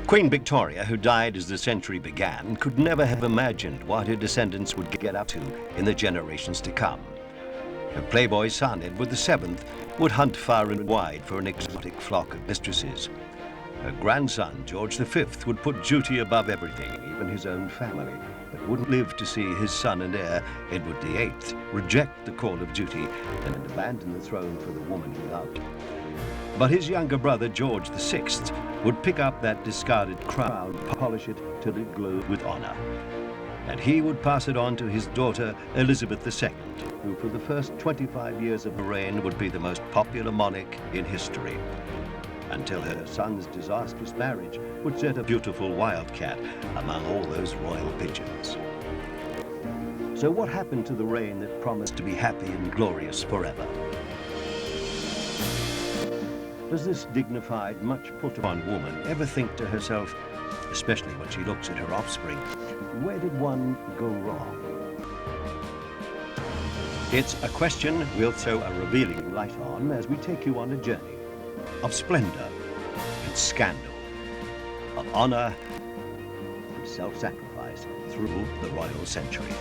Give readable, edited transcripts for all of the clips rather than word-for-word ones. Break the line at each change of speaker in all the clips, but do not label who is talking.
Queen Victoria, who died as the century began, could never have imagined what her descendants would get up to in the generations to come. Her playboy son, Edward VII, would hunt far and wide for an exotic flock of mistresses. Her grandson, George V, would put duty above everything, even his own family, but wouldn't live to see his son and heir, Edward VIII, reject the call of duty and abandon the throne for the woman he loved. But his younger brother, George VI, would pick up that discarded crown, polish it till it glowed with honor. And he would pass it on to his daughter, Elizabeth II, who for the first 25 years of her reign would be the most popular monarch in history, until her son's disastrous marriage would set a beautiful wildcat among all those royal pigeons. So what happened to the reign that promised to be happy and glorious forever? Does this dignified, much put-upon woman ever think to herself, especially when she looks at her offspring, where did one go wrong? It's a question we'll throw a revealing light on as we take you on a journey of splendor and scandal, of honor and self-sacrifice through the royal century.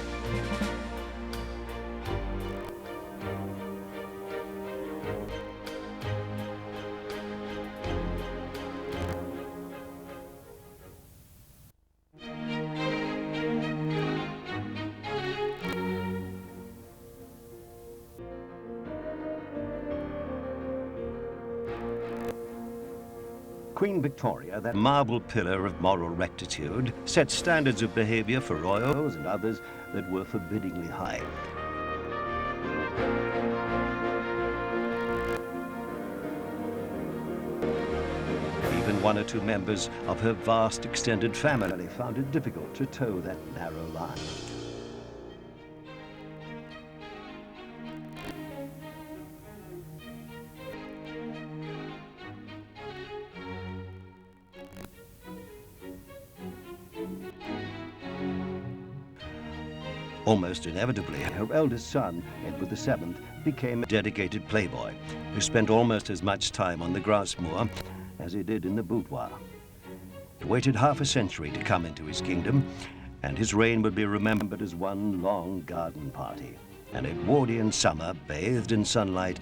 Queen Victoria, that marble pillar of moral rectitude, set standards of behavior for royals and others that were forbiddingly high. Even one or two members of her vast extended family found it difficult to toe that narrow line. Almost inevitably, her eldest son, Edward VII, became a dedicated playboy who spent almost as much time on the grass moor as he did in the boudoir. He waited half a century to come into his kingdom, and his reign would be remembered as one long garden party, an Edwardian summer bathed in sunlight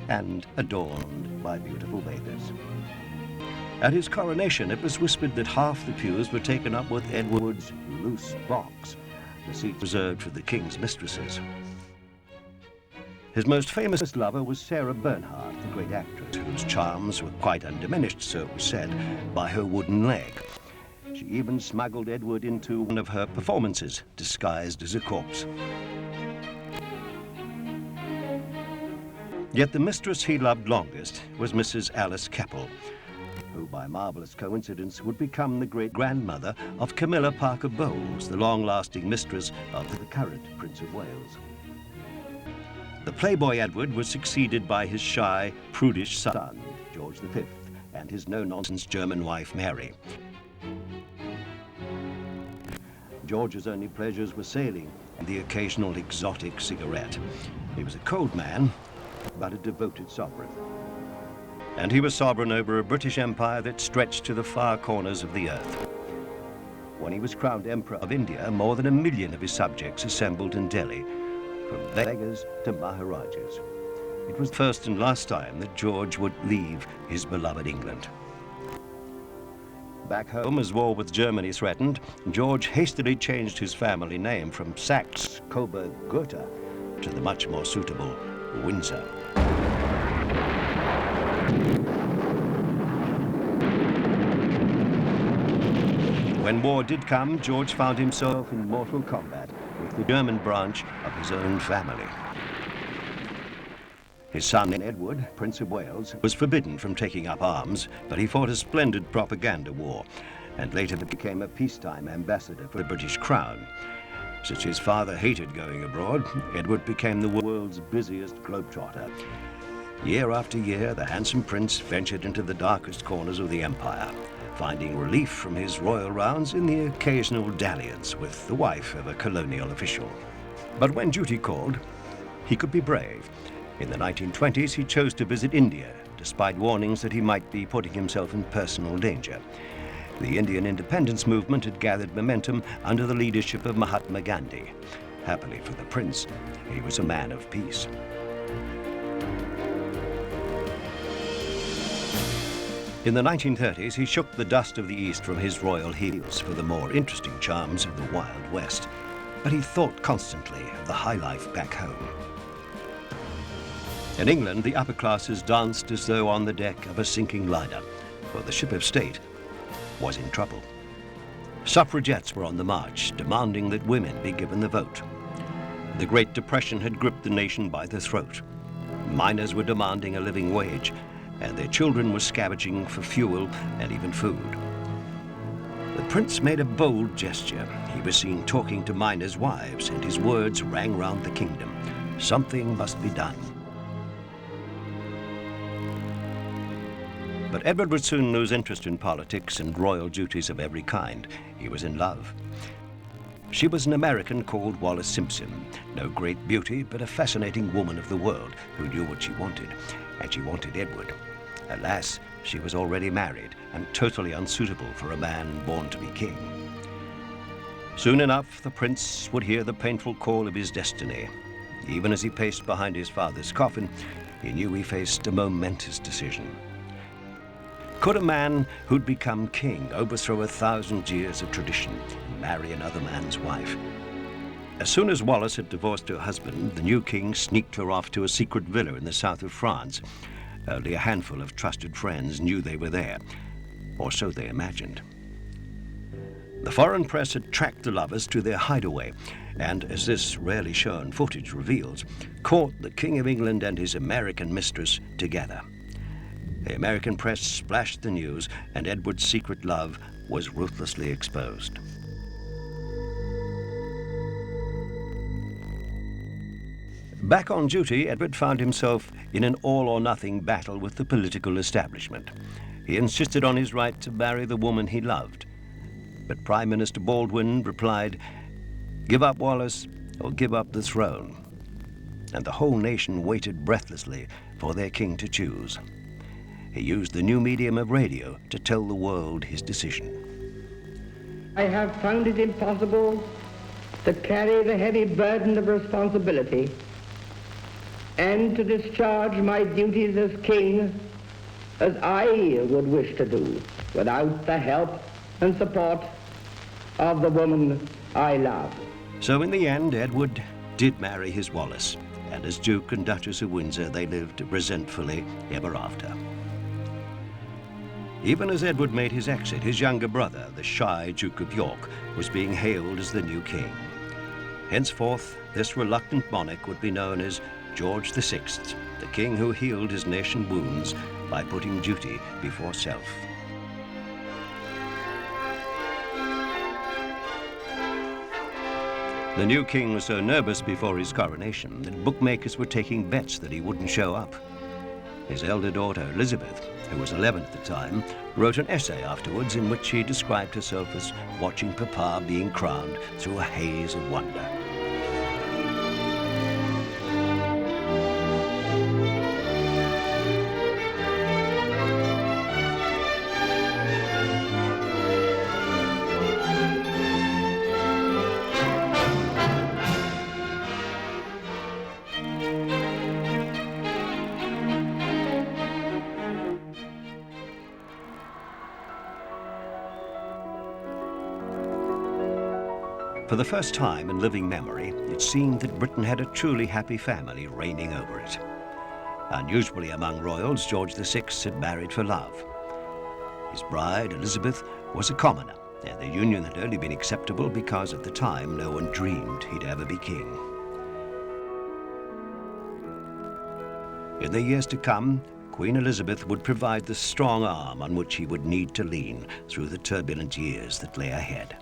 and adorned by beautiful bathers. At his coronation, it was whispered that half the pews were taken up with Edward's loose box, the seat reserved for the king's mistresses. His most famous lover was Sarah Bernhardt, the great actress, whose charms were quite undiminished, so it was said, by her wooden leg. She even smuggled Edward into one of her performances, disguised as a corpse. Yet the mistress he loved longest was Mrs. Alice Keppel, who by marvellous coincidence would become the great-grandmother of Camilla Parker Bowles, the long-lasting mistress of the current Prince of Wales. The playboy Edward was succeeded by his shy, prudish son, George V, and his no-nonsense German wife, Mary. George's only pleasures were sailing and the occasional exotic cigarette. He was a cold man, but a devoted sovereign. And he was sovereign over a British Empire that stretched to the far corners of the earth. When he was crowned Emperor of India, more than 1 million of his subjects assembled in Delhi, from beggars to Maharajas. It was the first and last time that George would leave his beloved England. Back home, as war with Germany threatened, George hastily changed his family name from Saxe-Coburg-Gotha to the much more suitable Windsor. When war did come, George found himself in mortal combat with the German branch of his own family. His son Edward, Prince of Wales, was forbidden from taking up arms, but he fought a splendid propaganda war and later became a peacetime ambassador for the British Crown. Since his father hated going abroad, Edward became the world's busiest globetrotter. Year after year, the handsome prince ventured into the darkest corners of the empire, finding relief from his royal rounds in the occasional dalliance with the wife of a colonial official. But when duty called, he could be brave. In the 1920s, he chose to visit India, despite warnings that he might be putting himself in personal danger. The Indian independence movement had gathered momentum under the leadership of Mahatma Gandhi. Happily for the prince, he was a man of peace. In the 1930s, he shook the dust of the East from his royal heels for the more interesting charms of the Wild West, but he thought constantly of the high life back home. In England, the upper classes danced as though on the deck of a sinking liner, for the ship of state was in trouble. Suffragettes were on the march, demanding that women be given the vote. The Great Depression had gripped the nation by the throat. Miners were demanding a living wage, and their children were scavenging for fuel and even food. The prince made a bold gesture. He was seen talking to miners' wives, and his words rang round the kingdom. Something must be done. But Edward would soon lose interest in politics and royal duties of every kind. He was in love. She was an American called Wallis Simpson, no great beauty, but a fascinating woman of the world who knew what she wanted, and she wanted Edward. Alas, she was already married and totally unsuitable for a man born to be king. Soon enough, the prince would hear the painful call of his destiny. Even as he paced behind his father's coffin, he knew he faced a momentous decision. Could a man who'd become king overthrow 1,000 years of tradition and marry another man's wife? As soon as Wallis had divorced her husband, the new king sneaked her off to a secret villa in the south of France. Only a handful of trusted friends knew they were there, or so they imagined. The foreign press had tracked the lovers to their hideaway, and, as this rarely shown footage reveals, caught the King of England and his American mistress together. The American press splashed the news, and Edward's secret love was ruthlessly exposed. Back on duty, Edward found himself in an all-or-nothing battle with the political establishment. He insisted on his right to marry the woman he loved. But Prime Minister Baldwin replied, "Give up Wallis or give up the throne." And the whole nation waited breathlessly for their king to choose. He used the new medium of radio to tell the world his decision.
I have found it impossible to carry the heavy burden of responsibility and to discharge my duties as king as I would wish to do without the help and support of the woman I love.
So in the end, Edward did marry his Wallis, and as Duke and Duchess of Windsor, they lived resentfully ever after. Even as Edward made his exit, his younger brother, the shy Duke of York, was being hailed as the new king. Henceforth, this reluctant monarch would be known as George VI, the king who healed his nation's wounds by putting duty before self. The new king was so nervous before his coronation that bookmakers were taking bets that he wouldn't show up. His elder daughter, Elizabeth, who was 11 at the time, wrote an essay afterwards in which she described herself as watching Papa being crowned through a haze of wonder. For the first time in living memory, it seemed that Britain had a truly happy family reigning over it. Unusually among royals, George VI had married for love. His bride, Elizabeth, was a commoner, and the union had only been acceptable because at the time no one dreamed he'd ever be king. In the years to come, Queen Elizabeth would provide the strong arm on which he would need to lean through the turbulent years that lay ahead.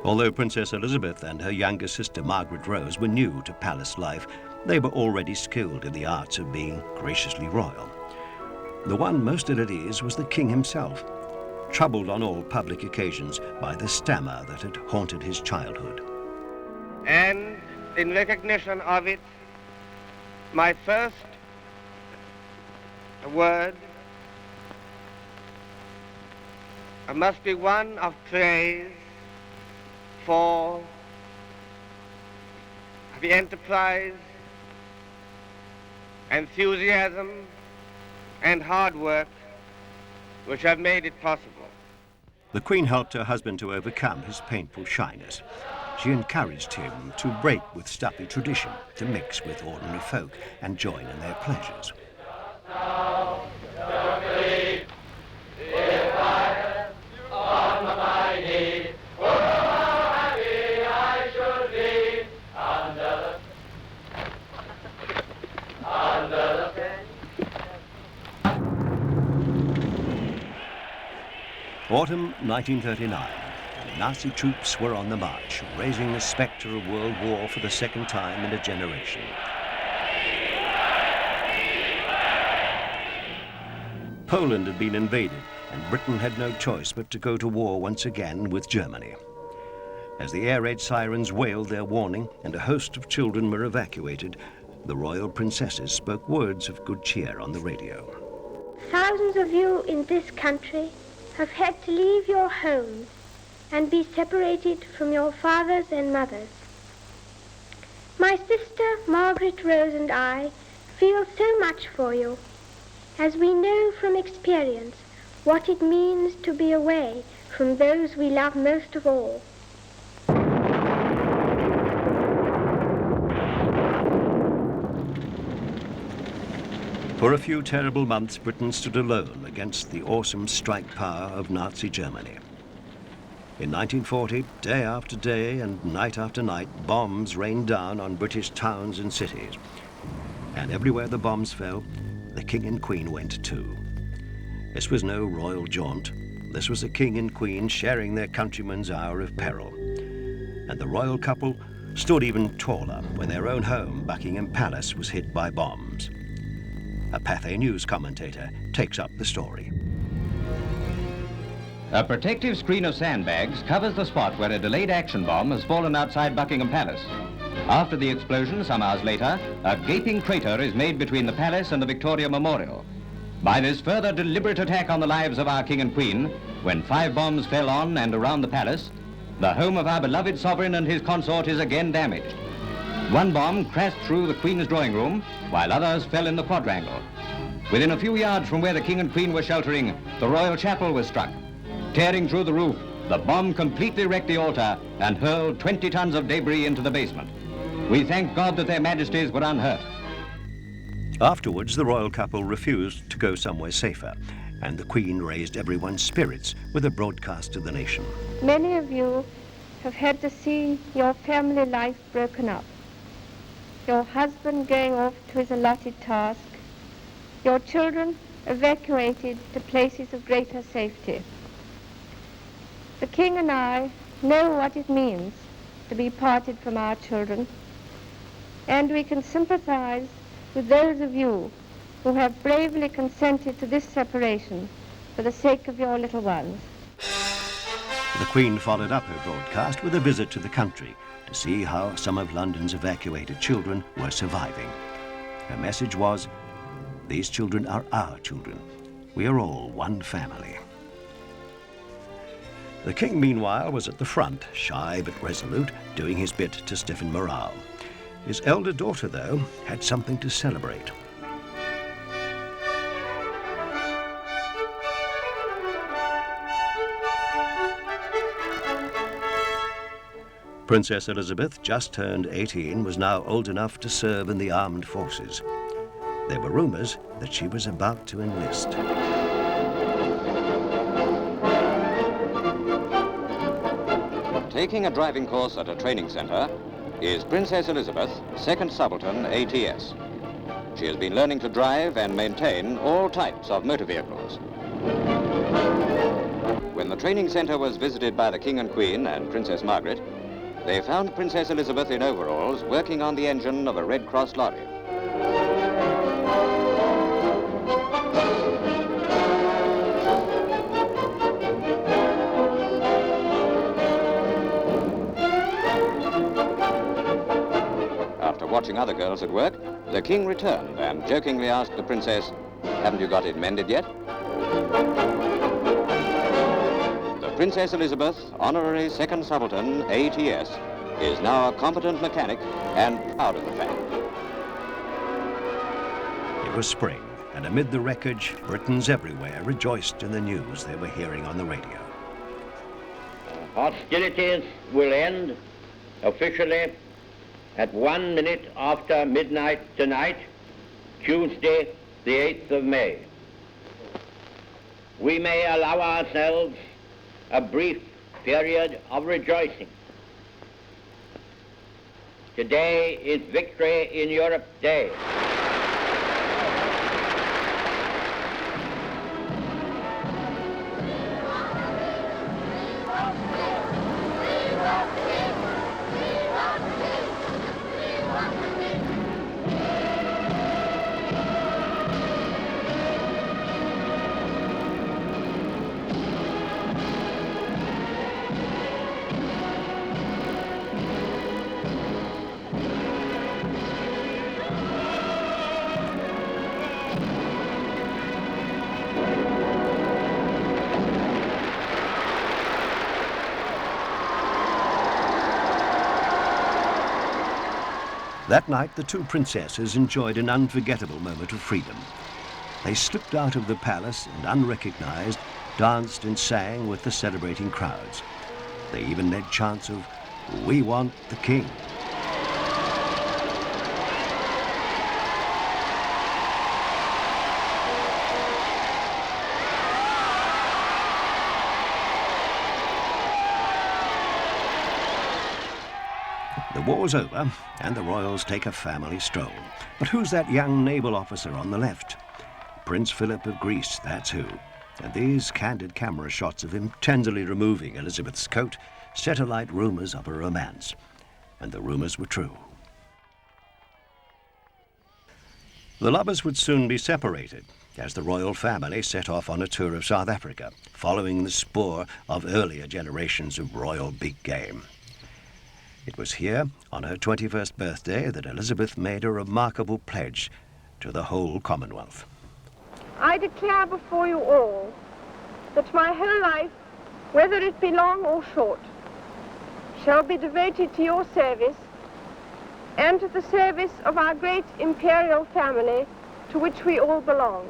Although Princess Elizabeth and her younger sister Margaret Rose were new to palace life, they were already skilled in the arts of being graciously royal. The one most at ease was the king himself, troubled on all public occasions by the stammer that had haunted his childhood.
And in recognition of it, my first a word. It must be one of praise for the enterprise, enthusiasm, and hard work which have made it possible.
The Queen helped her husband to overcome his painful shyness. She encouraged him to break with stuffy tradition, to mix with ordinary folk and join in their pleasures. Autumn 1939, and Nazi troops were on the march, raising the spectre of World War for the second time in a generation. Poland had been invaded, and Britain had no choice but to go to war once again with Germany. As the air raid sirens wailed their warning and a host of children were evacuated, the royal princesses spoke words of good cheer on the radio.
Thousands of you in this country have had to leave your homes and be separated from your fathers and mothers. My sister Margaret Rose and I feel so much for you, as we know from experience what it means to be away from those we love most of all.
For a few terrible months, Britain stood alone against the awesome strike power of Nazi Germany. In 1940, day after day and night after night, bombs rained down on British towns and cities. And everywhere the bombs fell, the King and Queen went too. This was no royal jaunt. This was the King and Queen sharing their countrymen's hour of peril. And the royal couple stood even taller when their own home, Buckingham Palace, was hit by bombs. A Pathé News commentator takes up the story.
A protective screen of sandbags covers the spot where a delayed action bomb has fallen outside Buckingham Palace. After the explosion, some hours later, a gaping crater is made between the palace and the Victoria Memorial. By this further deliberate attack on the lives of our King and Queen, when 5 bombs fell on and around the palace, the home of our beloved sovereign and his consort is again damaged. 1 bomb crashed through the Queen's drawing room, while others fell in the quadrangle. Within a few yards from where the King and Queen were sheltering, the Royal Chapel was struck. Tearing through the roof, the bomb completely wrecked the altar and hurled 20 tons of debris into the basement. We thank God that their majesties were unhurt.
Afterwards, the royal couple refused to go somewhere safer, and the Queen raised everyone's spirits with a broadcast to the nation.
Many of you have had to see your family life broken up, your husband going off to his allotted task, your children evacuated to places of greater safety. The King and I know what it means to be parted from our children, and we can sympathize with those of you who have bravely consented to this separation for the sake of your little ones.
The Queen followed up her broadcast with a visit to the country to see how some of London's evacuated children were surviving. Her message was, "These children are our children. We are all one family." The King, meanwhile, was at the front, shy but resolute, doing his bit to stiffen morale. His elder daughter, though, had something to celebrate. Princess Elizabeth, just turned 18, was now old enough to serve in the armed forces. There were rumors that she was about to enlist.
Taking a driving course at a training center is Princess Elizabeth, 2nd Subaltern, ATS. She has been learning to drive and maintain all types of motor vehicles. When the training center was visited by the King and Queen and Princess Margaret, they found Princess Elizabeth in overalls working on the engine of a Red Cross lorry. After watching other girls at work, the King returned and jokingly asked the Princess, Haven't you got it mended yet? The Princess Elizabeth, Honorary Second Subaltern, ATS, is now a competent mechanic and proud of the fact.
It was spring, and amid the wreckage, Britons everywhere rejoiced in the news they were hearing on the radio.
Hostilities will end officially at 1 minute after midnight tonight, Tuesday, the 8th of May. We may allow ourselves a brief period of rejoicing. Today is Victory in Europe Day.
That night, the two princesses enjoyed an unforgettable moment of freedom. They slipped out of the palace and, unrecognized, danced and sang with the celebrating crowds. They even led chants of, "We want the king." The war's over, and the royals take a family stroll. But who's that young naval officer on the left? Prince Philip of Greece, that's who. And these candid camera shots of him tenderly removing Elizabeth's coat set alight rumours of a romance. And the rumours were true. The lovers would soon be separated, as the royal family set off on a tour of South Africa, following the spoor of earlier generations of royal big game. It was here, on her 21st birthday, that Elizabeth made a remarkable pledge to the whole Commonwealth.
I declare before you all that my whole life, whether it be long or short, shall be devoted to your service and to the service of our great imperial family to which we all belong.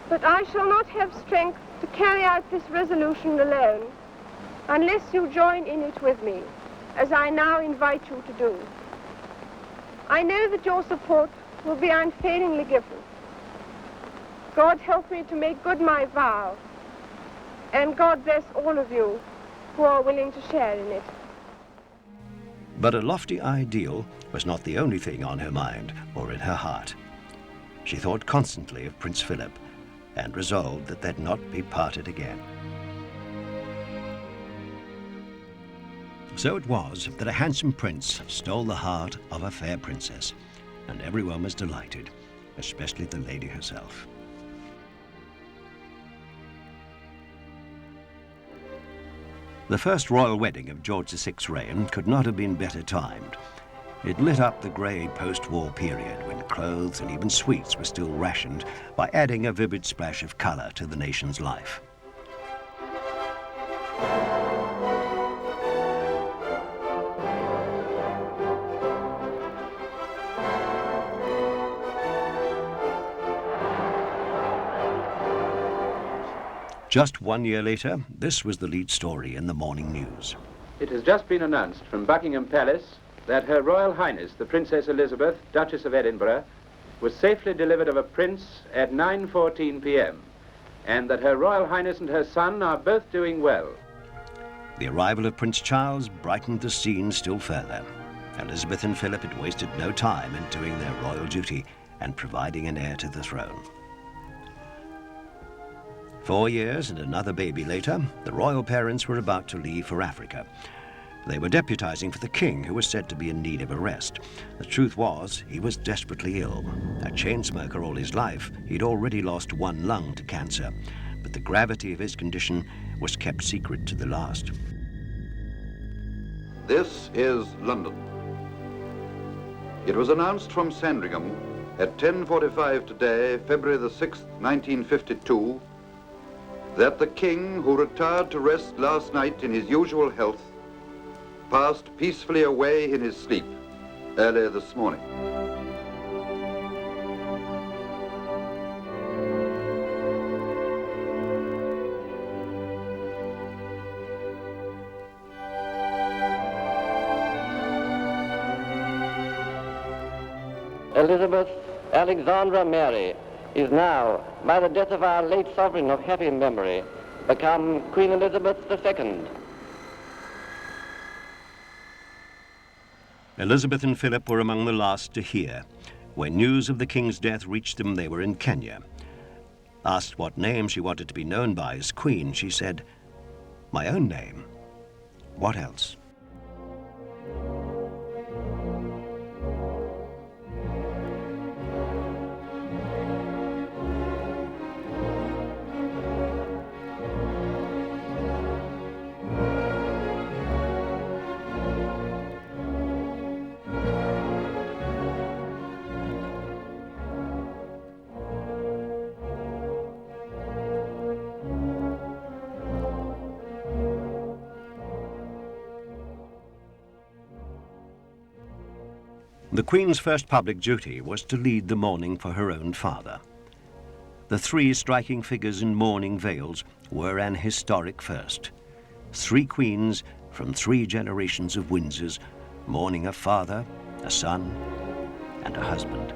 But I shall not have strength to carry out this resolution alone unless you join in it with me, as I now invite you to do. I know that your support will be unfailingly given. God help me to make good my vow, and God bless all of you who are willing to share in it.
But a lofty ideal was not the only thing on her mind or in her heart. She thought constantly of Prince Philip and resolved that they'd not be parted again. So it was that a handsome prince stole the heart of a fair princess, and everyone was delighted, especially the lady herself. The first royal wedding of George VI's reign could not have been better timed. It lit up the grey post-war period when clothes and even sweets were still rationed by adding a vivid splash of colour to the nation's life. Just 1 year later, this was the lead story in the morning news.
It has just been announced from Buckingham Palace that Her Royal Highness, the Princess Elizabeth, Duchess of Edinburgh, was safely delivered of a prince at 9:14 p.m., and that Her Royal Highness and her son are both doing well.
The arrival of Prince Charles brightened the scene still further. Elizabeth and Philip had wasted no time in doing their royal duty and providing an heir to the throne. 4 years and another baby later, the royal parents were about to leave for Africa. They were deputizing for the king, who was said to be in need of a rest. The truth was, he was desperately ill. A chain smoker all his life, he'd already lost one lung to cancer, but the gravity of his condition was kept secret to the last.
This is London. It was announced from Sandringham at 10:45 today, February the 6th, 1952, that the King, who retired to rest last night in his usual health, passed peacefully away in his sleep early this morning.
Elizabeth Alexandra Mary is now, by the death of our late sovereign of happy memory, become Queen Elizabeth II.
Elizabeth and Philip were among the last to hear. When news of the King's death reached them, they were in Kenya. Asked what name she wanted to be known by as Queen, she said, "My own name. What else?" The Queen's first public duty was to lead the mourning for her own father. The three striking figures in mourning veils were an historic first. Three queens from three generations of Windsors mourning a father, a son, and a husband.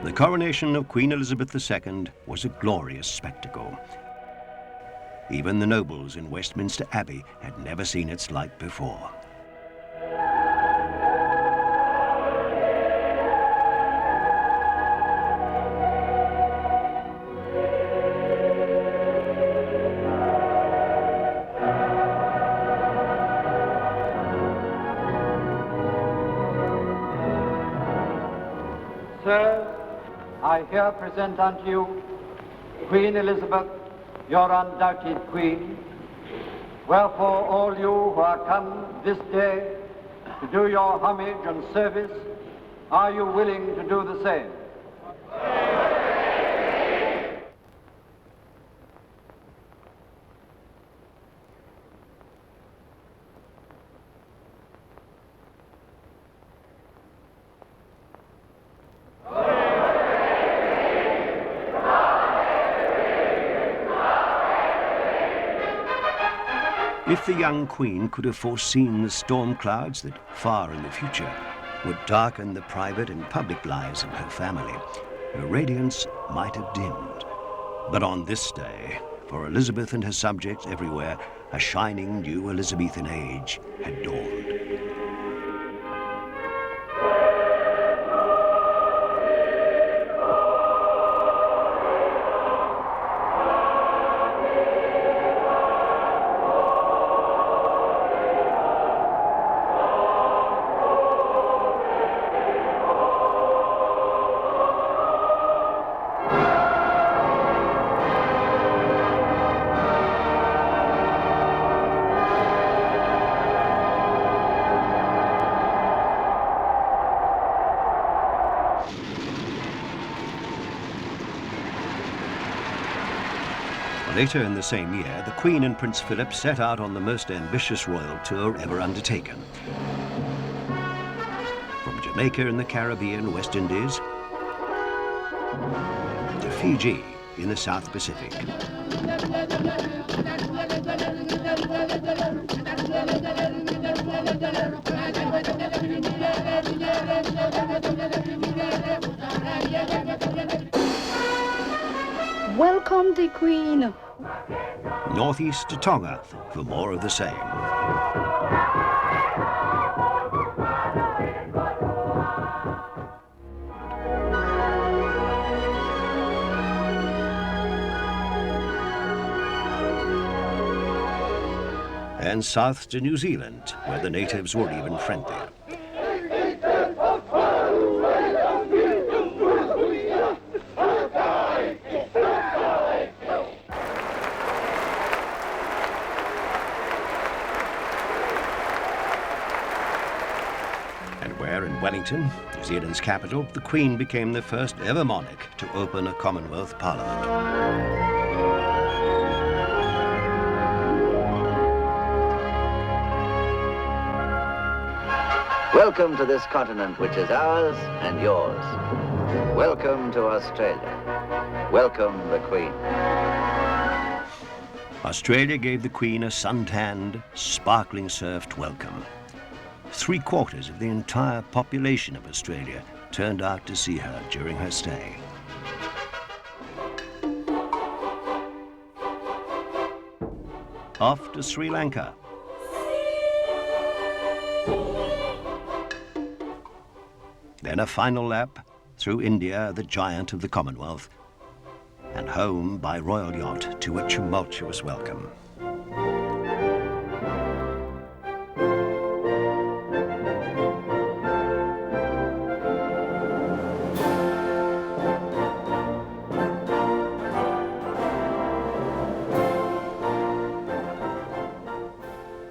The coronation of Queen Elizabeth II was a glorious spectacle. Even the nobles in Westminster Abbey had never seen its like before.
Sir, I here present unto you Queen Elizabeth, your undoubted Queen. Wherefore all you who are come this day to do your homage and service, are you willing to do the same?
If the young Queen could have foreseen the storm clouds that far in the future would darken the private and public lives of her family, her radiance might have dimmed. But on this day, for Elizabeth and her subjects everywhere, a shining new Elizabethan age had dawned. Later in the same year, the Queen and Prince Philip set out on the most ambitious royal tour ever undertaken. From Jamaica in the Caribbean, West Indies, to Fiji in the South Pacific.
Welcome the Queen.
Northeast to Tonga for more of the same. and south to New Zealand, where the natives were even friendlier. In Wellington, New Zealand's capital, the Queen became the first ever monarch to open a Commonwealth Parliament.
Welcome to this continent which is ours and yours. Welcome to Australia. Welcome the Queen.
Australia gave the Queen a sun-tanned, sparkling surfed welcome. 3/4 of the entire population of Australia turned out to see her during her stay. Off to Sri Lanka. Then a final lap through India, the giant of the Commonwealth, and home by royal yacht to a tumultuous welcome.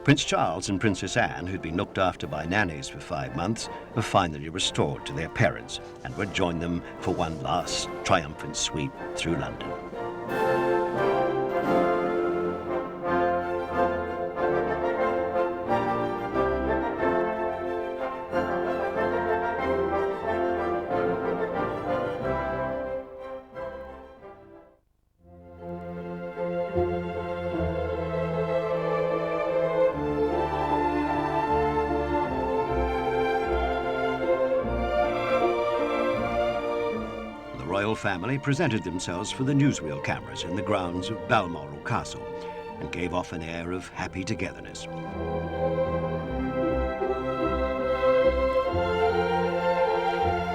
Prince Charles and Princess Anne, who'd been looked after by nannies for 5 months, were finally restored to their parents and would join them for one last triumphant sweep through London. The royal family presented themselves for the newsreel cameras in the grounds of Balmoral Castle and gave off an air of happy togetherness.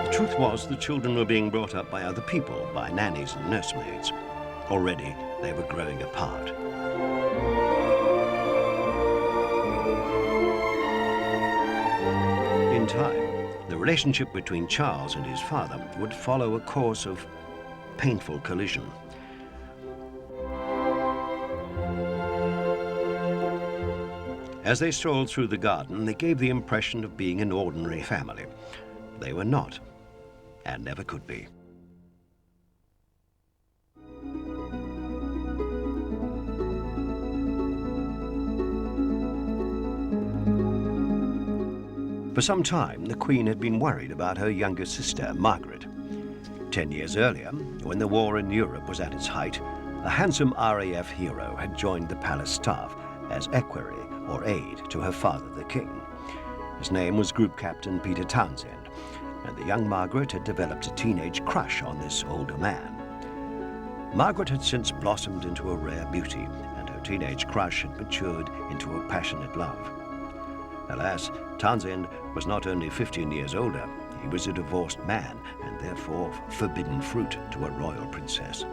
The truth was the children were being brought up by other people, by nannies and nursemaids. Already they were growing apart. In time, the relationship between Charles and his father would follow a course of painful collision. As they strolled through the garden, they gave the impression of being an ordinary family. They were not, and never could be. For some time, the Queen had been worried about her younger sister, Margaret. 10 years earlier, when the war in Europe was at its height, a handsome RAF hero had joined the palace staff as equerry or aide to her father, the King. His name was Group Captain Peter Townsend, and the young Margaret had developed a teenage crush on this older man. Margaret had since blossomed into a rare beauty, and her teenage crush had matured into a passionate love. Alas, Townsend was not only 15 years older, he was a divorced man and therefore forbidden fruit to a royal princess.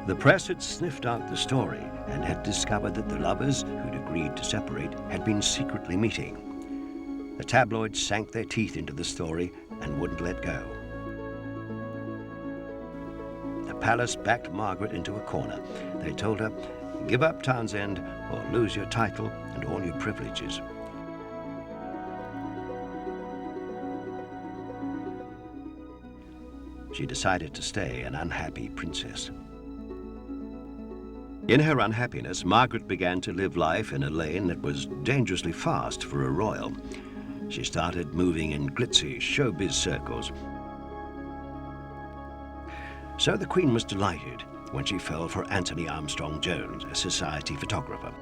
The press had sniffed out the story and had discovered that the lovers who'd agreed to separate had been secretly meeting. The tabloids sank their teeth into the story and wouldn't let go. The palace backed Margaret into a corner. They told her, "Give up Townsend or lose your title and all your privileges." She decided to stay an unhappy princess. In her unhappiness, Margaret began to live life in a lane that was dangerously fast for a royal. She started moving in glitzy showbiz circles. So the Queen was delighted when she fell for Anthony Armstrong Jones, a society photographer.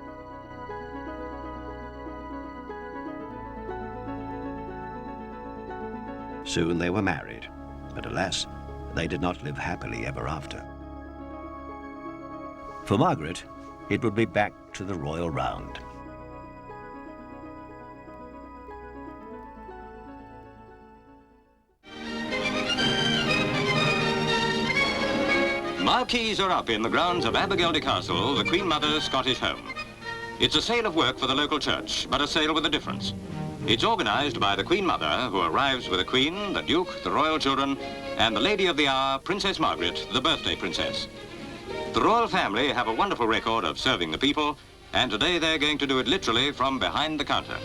Soon they were married, but alas, they did not live happily ever after. For Margaret, it would be back to the royal round.
Marquees are up in the grounds of Abergeldy Castle, the Queen Mother's Scottish home. It's a sale of work for the local church, but a sale with a difference. It's organised by the Queen Mother, who arrives with the Queen, the Duke, the royal children, and the lady of the hour, Princess Margaret, the birthday princess. The royal family have a wonderful record of serving the people, and today they're going to do it literally from behind the counter.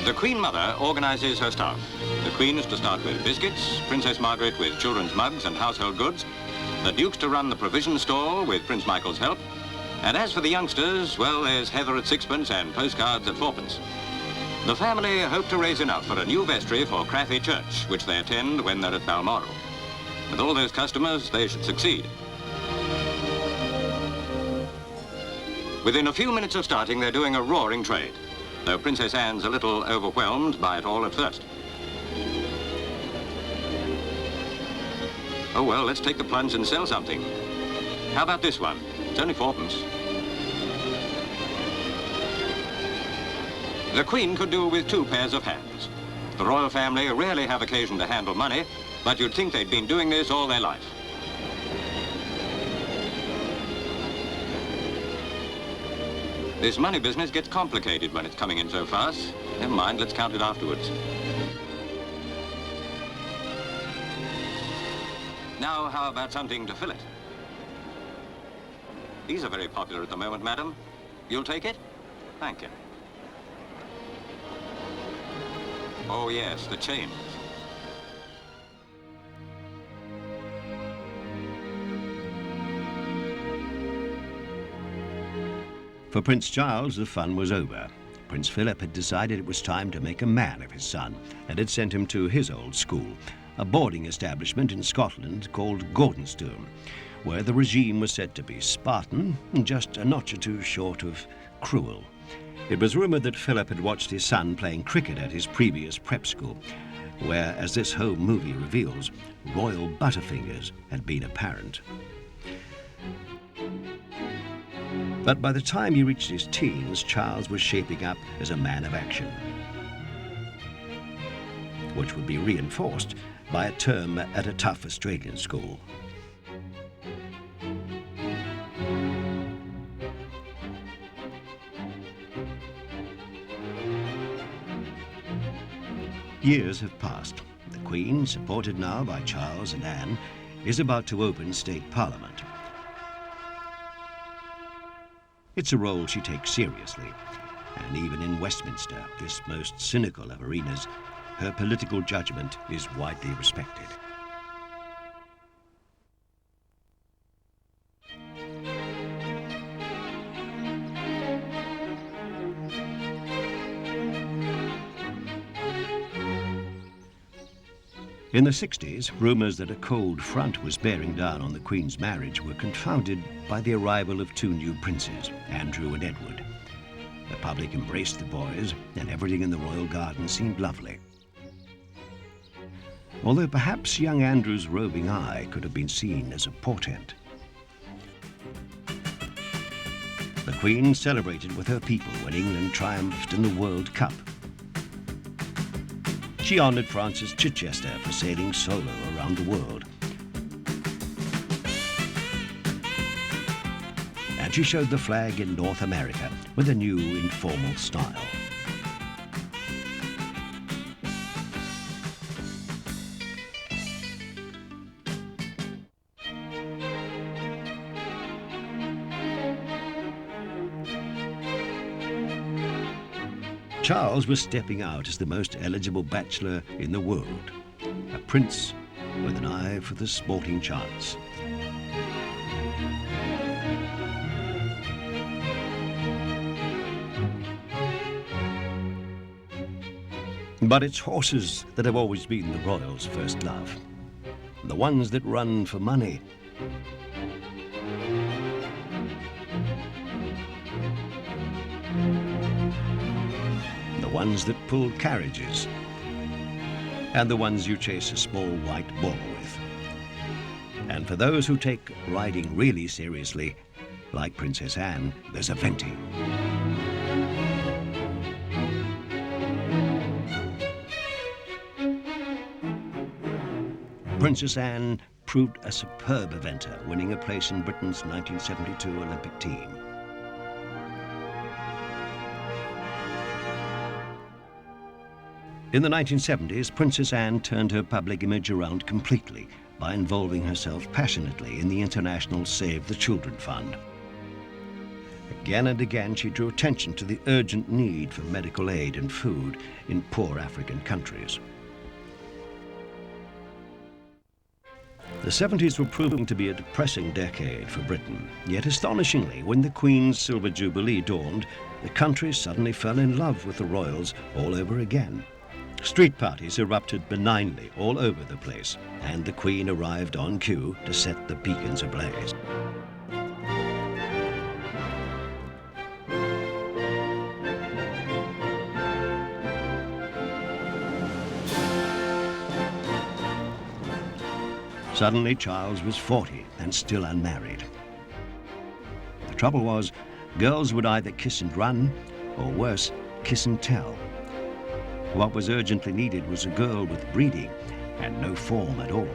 The Queen Mother organises her staff. The Queen is to start with biscuits, Princess Margaret with children's mugs and household goods, the Duke's to run the provision stall with Prince Michael's help, and as for the youngsters, well, there's heather at sixpence and postcards at fourpence. The family hope to raise enough for a new vestry for Crathie Church, which they attend when they're at Balmoral. With all those customers, they should succeed. Within a few minutes of starting, they're doing a roaring trade, though Princess Anne's a little overwhelmed by it all at first. Oh, well, let's take the plunge and sell something. How about this one? It's only fourpence. The Queen could do with 2 pairs of hands. The royal family rarely have occasion to handle money, but you'd think they'd been doing this all their life. This money business gets complicated when it's coming in so fast. Never mind, let's count it afterwards. Now, how about something to fill it? These are very popular at the moment, madam. You'll take it? Thank you. Oh, yes, the chains.
For Prince Charles, the fun was over. Prince Philip had decided it was time to make a man of his son and had sent him to his old school, a boarding establishment in Scotland called Gordonstoun, where the regime was said to be Spartan and just a notch or two short of cruel. It was rumoured that Philip had watched his son playing cricket at his previous prep school, where, as this home movie reveals, royal butterfingers had been apparent. But by the time he reached his teens, Charles was shaping up as a man of action, which would be reinforced by a term at a tough Australian school. Years have passed. The Queen, supported now by Charles and Anne, is about to open state parliament. It's a role she takes seriously, and even in Westminster, this most cynical of arenas, her political judgment is widely respected. In the 60s, rumours that a cold front was bearing down on the Queen's marriage were confounded by the arrival of 2 new princes, Andrew and Edward. The public embraced the boys, and everything in the royal garden seemed lovely. Although perhaps young Andrew's roving eye could have been seen as a portent. The Queen celebrated with her people when England triumphed in the World Cup. She honoured Francis Chichester for sailing solo around the world. And she showed the flag in North America with a new informal style. Charles was stepping out as the most eligible bachelor in the world, a prince with an eye for the sporting chance. But it's horses that have always been the royals' first love, the ones that run for money. The ones that pull carriages, and the ones you chase a small white ball with. And for those who take riding really seriously, like Princess Anne, there's a Venti. Princess Anne proved a superb eventer, winning a place in Britain's 1972 Olympic team. In the 1970s, Princess Anne turned her public image around completely by involving herself passionately in the international Save the Children Fund. Again and again, she drew attention to the urgent need for medical aid and food in poor African countries. The 70s were proving to be a depressing decade for Britain, yet astonishingly, when the Queen's Silver Jubilee dawned, the country suddenly fell in love with the royals all over again. Street parties erupted benignly all over the place, and the Queen arrived on cue to set the beacons ablaze. Suddenly, Charles was 40 and still unmarried. The trouble was, girls would either kiss and run, or worse, kiss and tell. What was urgently needed was a girl with breeding and no form at all.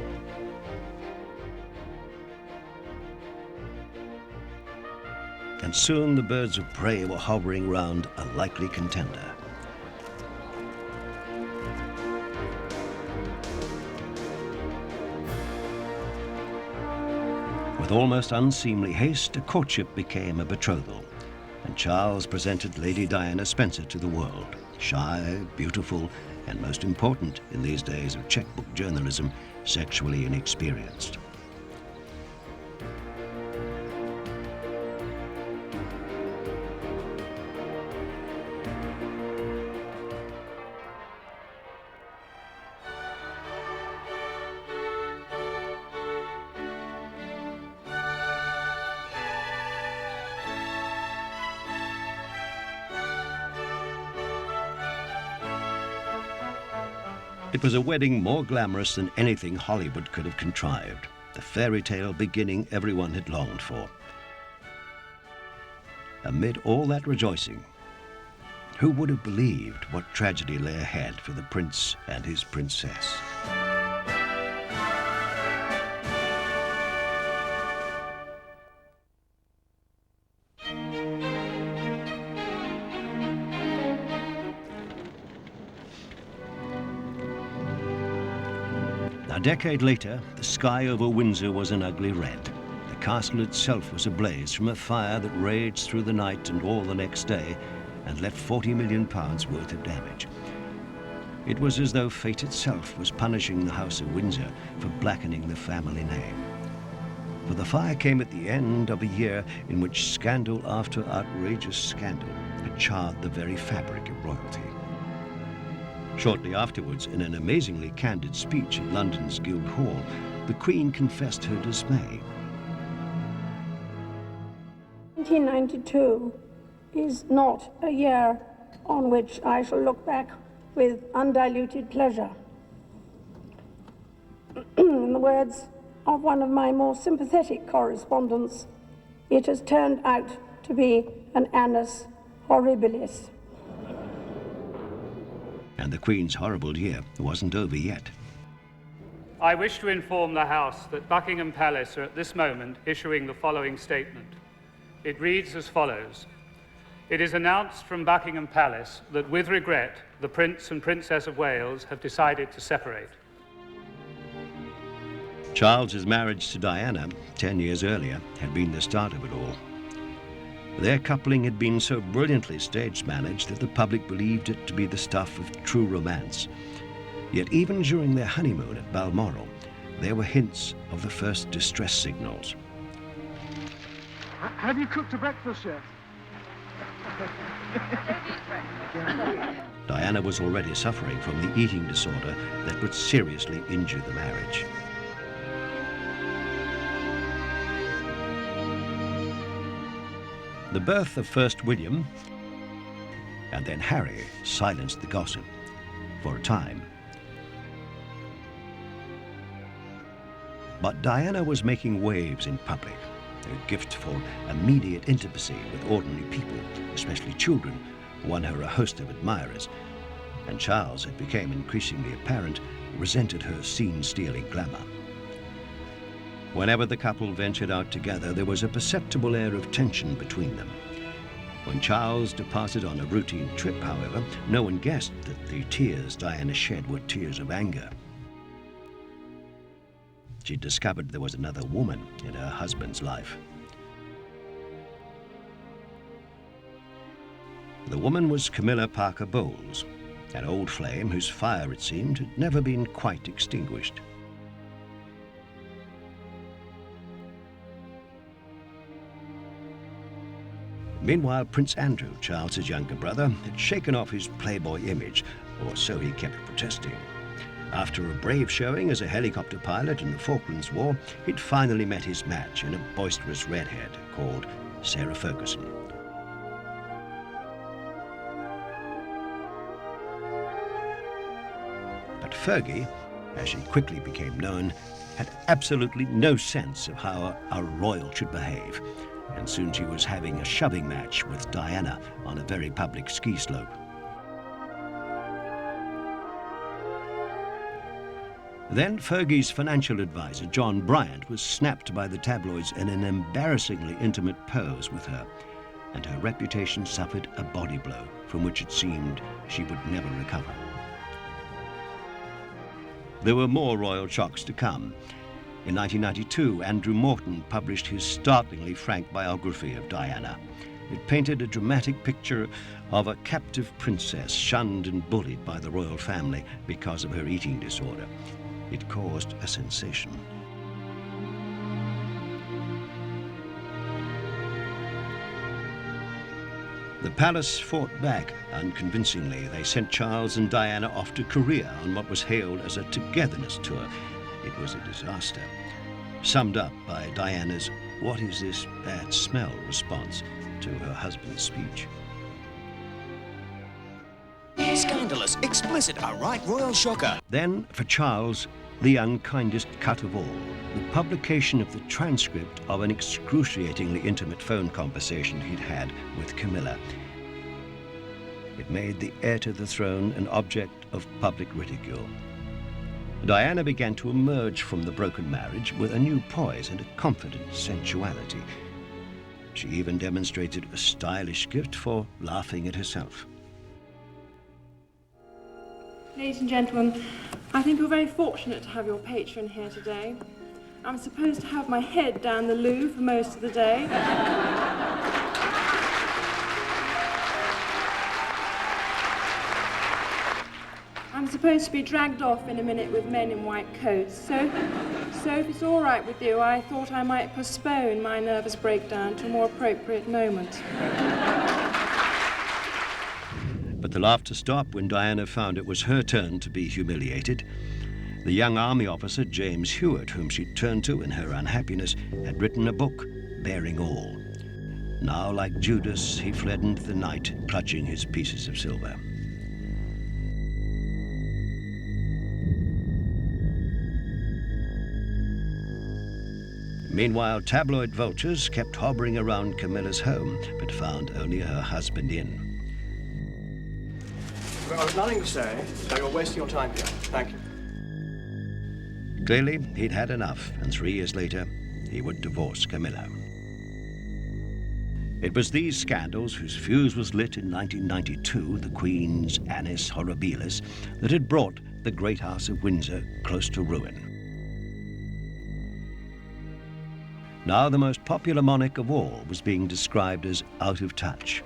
And soon the birds of prey were hovering round a likely contender. With almost unseemly haste, a courtship became a betrothal, and Charles presented Lady Diana Spencer to the world. Shy, beautiful, and most important in these days of checkbook journalism, sexually inexperienced. It was a wedding more glamorous than anything Hollywood could have contrived, the fairy tale beginning everyone had longed for. Amid all that rejoicing, who would have believed what tragedy lay ahead for the prince and his princess? A decade later, the sky over Windsor was an ugly red. The castle itself was ablaze from a fire that raged through the night and all the next day and left £40 million worth of damage. It was as though fate itself was punishing the House of Windsor for blackening the family name. For the fire came at the end of a year in which scandal after outrageous scandal had charred the very fabric of royalty. Shortly afterwards, in an amazingly candid speech at London's Guildhall, the Queen confessed her dismay.
1992 is not a year on which I shall look back with undiluted pleasure. In the words of one of my more sympathetic correspondents, it has turned out to be an annus horribilis.
And the Queen's horrible year wasn't over yet.
I wish to inform the House that Buckingham Palace are at this moment issuing the following statement. It reads as follows. It is announced from Buckingham Palace that with regret, the Prince and Princess of Wales have decided to separate.
Charles's marriage to Diana, 10 years earlier, had been the start of it all. Their coupling had been so brilliantly stage-managed that the public believed it to be the stuff of true romance. Yet even during their honeymoon at Balmoral, there were hints of the first distress signals.
Have you cooked a breakfast yet?
Diana was already suffering from the eating disorder that would seriously injure the marriage. The birth of first William and then Harry silenced the gossip for a time. But Diana was making waves in public. Her gift for immediate intimacy with ordinary people, especially children, won her a host of admirers, and Charles, it became increasingly apparent, resented her scene-stealing glamour. Whenever the couple ventured out together, there was a perceptible air of tension between them. When Charles departed on a routine trip, however, no one guessed that the tears Diana shed were tears of anger. She discovered there was another woman in her husband's life. The woman was Camilla Parker Bowles, an old flame whose fire, it seemed, had never been quite extinguished. Meanwhile, Prince Andrew, Charles's younger brother, had shaken off his playboy image, or so he kept protesting. After a brave showing as a helicopter pilot in the Falklands War, he'd finally met his match in a boisterous redhead called Sarah Ferguson. But Fergie, as she quickly became known, had absolutely no sense of how a royal should behave, and soon she was having a shoving match with Diana on a very public ski slope. Then Fergie's financial advisor, John Bryant, was snapped by the tabloids in an embarrassingly intimate pose with her, and her reputation suffered a body blow from which it seemed she would never recover. There were more royal shocks to come. In 1992, Andrew Morton published his startlingly frank biography of Diana. It painted a dramatic picture of a captive princess shunned and bullied by the royal family because of her eating disorder. It caused a sensation. The palace fought back unconvincingly. They sent Charles and Diana off to Korea on what was hailed as a togetherness tour. It was a disaster, summed up by Diana's "What is this bad smell?" response to her husband's speech.
Scandalous, explicit, a right royal shocker.
Then, for Charles, the unkindest cut of all, the publication of the transcript of an excruciatingly intimate phone conversation he'd had with Camilla. It made the heir to the throne an object of public ridicule. Diana began to emerge from the broken marriage with a new poise and a confident sensuality. She even demonstrated a stylish gift for laughing at herself.
Ladies and gentlemen, I think you're very fortunate to have your patron here today. I'm supposed to have my head down the loo for most of the day. I'm supposed to be dragged off in a minute with men in white coats. So if it's all right with you, I thought I might postpone my nervous breakdown to a more appropriate moment.
But the laughter stopped when Diana found it was her turn to be humiliated. The young army officer, James Hewitt, whom she turned to in her unhappiness, had written a book bearing all. Now, like Judas, he fled into the night, clutching his pieces of silver. Meanwhile, tabloid vultures kept hovering around Camilla's home, but found only her husband in.
Well, I've nothing to say, so you're wasting your time here. Thank you.
Clearly, he'd had enough, and 3 years later, he would divorce Camilla. It was these scandals, whose fuse was lit in 1992, the Queen's Annus Horribilis, that had brought the great House of Windsor close to ruin. Now the most popular monarch of all was being described as out of touch.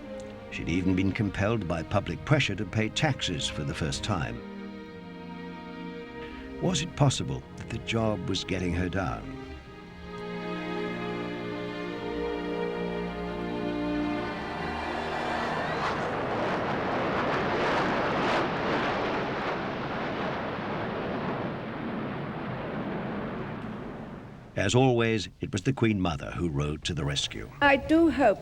She'd even been compelled by public pressure to pay taxes for the first time. Was it possible that the job was getting her down? As always, it was the Queen Mother who rode to the rescue.
I do hope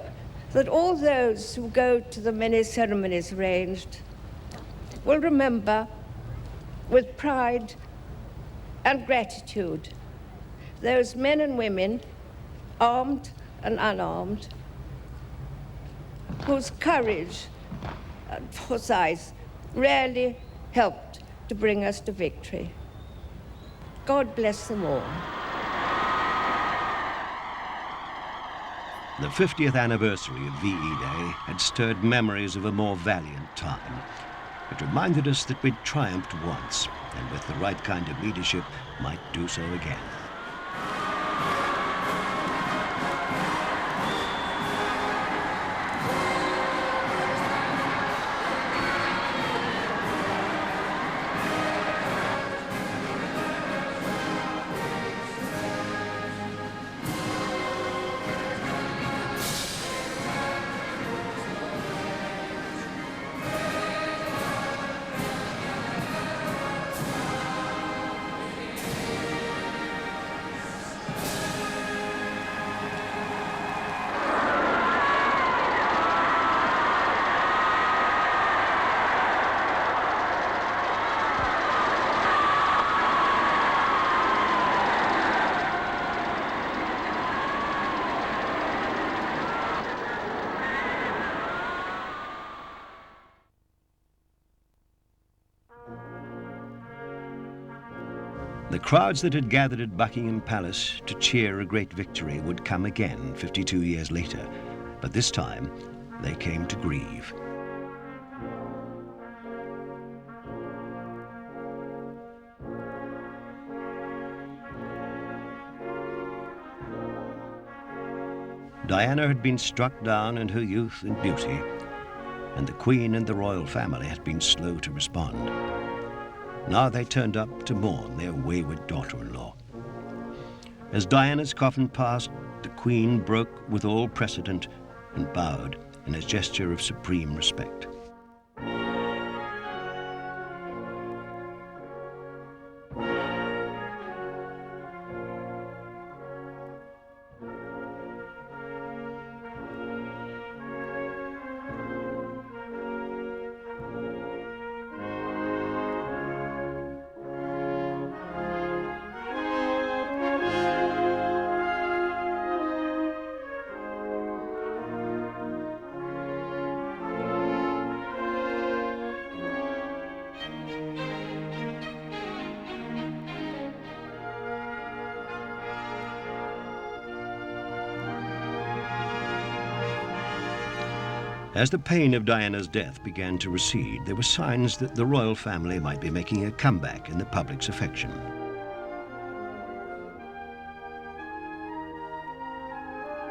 that all those who go to the many ceremonies arranged will remember with pride and gratitude those men and women, armed and unarmed, whose courage and foresight rarely helped to bring us to victory. God bless them all.
The 50th anniversary of VE Day had stirred memories of a more valiant time. It reminded us that we'd triumphed once, and with the right kind of leadership, might do so again. The crowds that had gathered at Buckingham Palace to cheer a great victory would come again 52 years later, but this time they came to grieve. Diana had been struck down in her youth and beauty, and the Queen and the royal family had been slow to respond. Now they turned up to mourn their wayward daughter-in-law. As Diana's coffin passed, the Queen broke with all precedent and bowed in a gesture of supreme respect. As the pain of Diana's death began to recede, there were signs that the royal family might be making a comeback in the public's affection.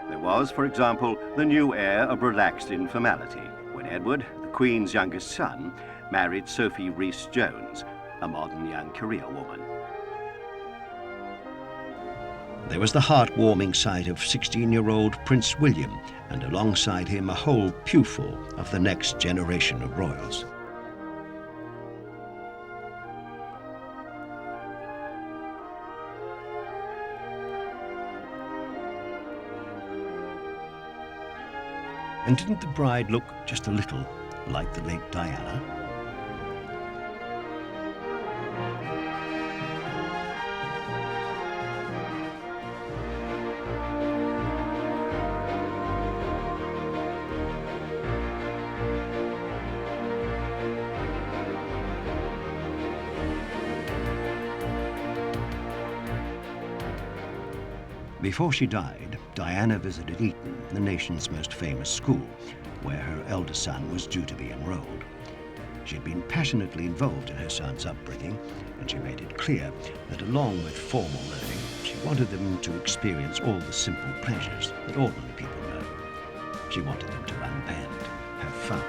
There was, for example, the new air of relaxed informality when Edward, the Queen's youngest son, married Sophie Rhys-Jones, a modern young career woman. There was the heartwarming sight of 16-year-old Prince William, and alongside him a whole pewful of the next generation of royals. And didn't the bride look just a little like the late Diana? Before she died, Diana visited Eton, the nation's most famous school, where her eldest son was due to be enrolled. She had been passionately involved in her son's upbringing, and she made it clear that along with formal learning, she wanted them to experience all the simple pleasures that ordinary people know. She wanted them to unbend, have fun.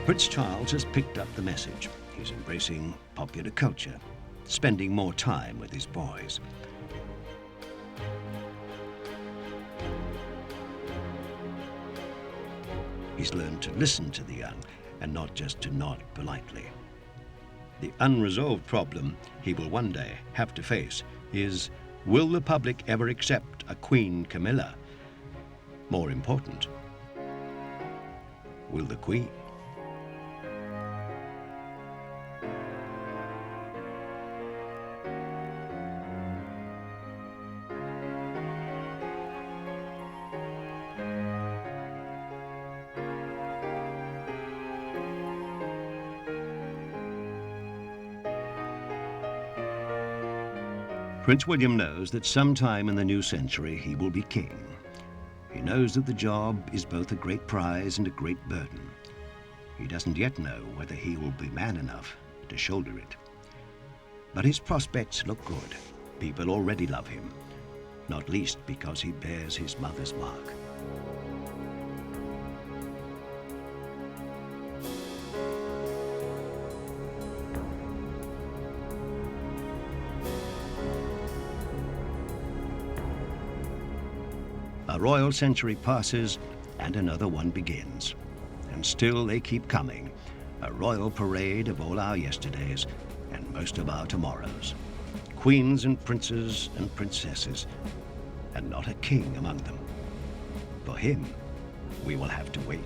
Prince Charles has picked up the message. He's embracing popular culture, spending more time with his boys. He's learned to listen to the young and not just to nod politely. The unresolved problem he will one day have to face is, will the public ever accept a Queen Camilla? More important, will the Queen? Prince William knows that sometime in the new century he will be king. He knows that the job is both a great prize and a great burden. He doesn't yet know whether he will be man enough to shoulder it. But his prospects look good. People already love him, not least because he bears his mother's mark. A royal century passes and another one begins. And still they keep coming. A royal parade of all our yesterdays and most of our tomorrows. Queens and princes and princesses, and not a king among them. For him, we will have to wait.